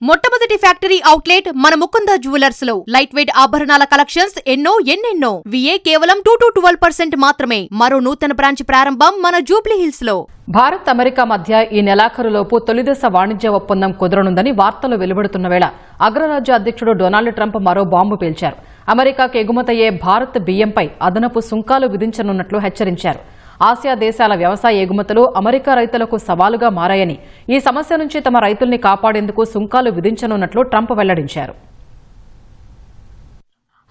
మొట్టమొదటి factory outlet మన Mukunda jewellers లో లైట్ వెయిట్ ఆభరణాల కలెక్షన్స్ ఎన్నెన్నో విఏ కేవలం 2-12% మాత్రమే. మరో నూతన బ్రాంచ్ ప్రారంభం మన జూబ్లీ హిల్స్ లో. భారత్ అమెరికా మధ్య ఈ నెలాఖరులోపు తొలిదశ వాణిజ్య ఒప్పందం కుదరనుందని వార్తలు వెలువడుతున్న వేళ అగ్రరాజ్య అధ్యక్షుడు డొనాల్డ్ ట్రంప్ మరో బాంబు పేల్చారు. అమెరికాకు ఎగుమతయ్యే భారత్ బియ్యంపై అదనపు సుంకాలు విధించనున్నట్లు హెచ్చరించారు. ఆసియా దేశాల వ్యవసాయ ఎగుమతులు అమెరికా రైతులకు సవాలుగా మారాయని, ఈ సమస్య నుంచి తమ రైతుల్ని కాపాడేందుకు సుంకాలు విధించనున్నట్లు ట్రంప్ వెల్లడించారు.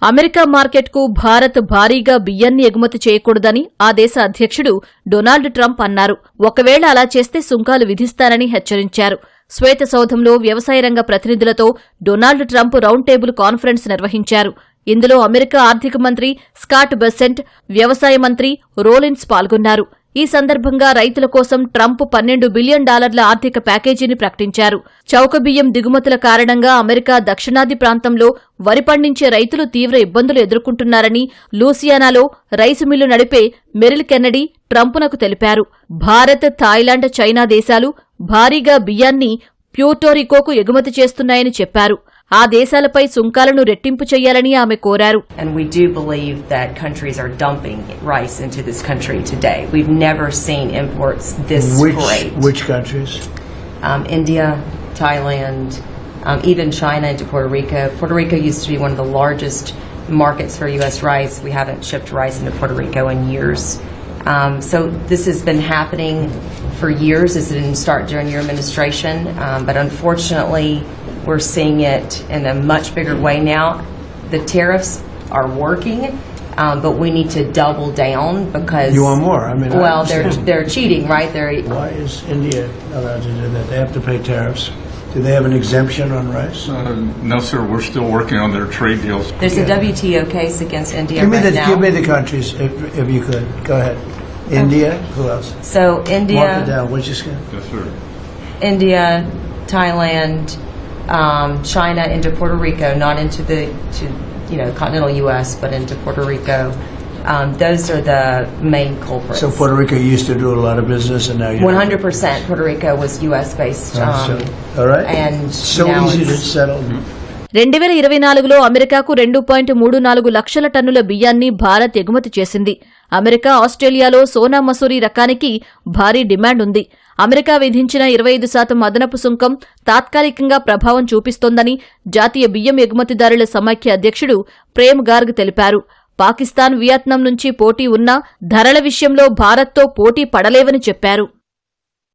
అమెరికా మార్కెట్కు భారత్ భారీగా బియ్యాన్ని ఎగుమతి చేయకూడదని ఆ దేశ అధ్యక్షుడు డొనాల్డ్ ట్రంప్ అన్నారు. ఒకవేళ అలా చేస్తే సుంకాలు విధిస్తానని హెచ్చరించారు. శ్వేతసౌధంలో వ్యవసాయ రంగ ప్రతినిధులతో Donald Trump round table conference నిర్వహించారు. ఇందులో అమెరికా ఆర్థిక మంత్రి స్కాట్ బెసెంట్, వ్యవసాయ మంత్రి రోలిన్స్ పాల్గొన్నారు. ఈ సందర్భంగా రైతుల కోసం ట్రంప్ $12 బిలియన్ ఆర్థిక ప్యాకేజీని ప్రకటించారు. చౌక బియ్యం దిగుమతుల కారణంగా అమెరికా దక్షిణాది ప్రాంతంలో వరి పండించే రైతులు తీవ్ర ఇబ్బందులు ఎదుర్కొంటున్నారని లూసియానాలో రైసు మిల్లు నడిపే మెరిల్ కెన్నడీ ట్రంప్నకు తెలిపారు. భారత్, థాయిలాండ్, చైనా దేశాలు భారీగా బియ్యాన్ని ప్యూర్టోరికోకు ఎగుమతి చేస్తున్నాయని చెప్పారు. ఆ దేశాలపై సుంకాలను రెట్టింపు చేయాలని ఆమె కోరారు. And we do believe that countries are dumping rice into this country today. We've never seen imports this great. Which countries? India, Thailand, even China into Puerto Rico. Puerto Rico used to be one of the largest markets for U.S. rice. We haven't shipped rice into Puerto Rico in years. So this has been happening for years. This didn't start during your administration, but unfortunately we're seeing it in a much bigger way now. The tariffs are working, but we need to double down because you want more. I mean, well, they're cheating, right? Why is India allowed to do that? They have to pay tariffs. Do they have an exemption on rice? No, sir. We're still working on their trade deals. There's a WTO case against India now. Give me the countries, if you could. Go ahead. India. Who else? So India. Mark it down. What'd you say? Yes, sir. India, Thailand, China into Puerto Rico, not into the continental U.S., but into Puerto Rico. Those are the main culprits. So Puerto Rico used to do a lot of business, and now you're 100%. Puerto Rico was U.S. based. All right. And so now easy to settle. 2024లో అమెరికాకు 2.34 లక్షల టన్నుల బియ్యాన్ని భారత్ ఎగుమతి చేసింది. America, ఆస్ట్రేలియాలో సోనా మసూరి రకానికి భారీ demand ఉంది. అమెరికా విధించిన 25% అదనపు సుంకం తాత్కాలికంగా ప్రభావం చూపిస్తోందని జాతీయ బియ్యం ఎగుమతిదారుల సమాఖ్య అధ్యక్షుడు ప్రేమ్ గార్గ్ తెలిపారు. పాకిస్తాన్, వియత్నాం నుంచి పోటీ ఉన్నా ధరల విషయంలో భారత్తో పోటీ పడలేవని చెప్పారు.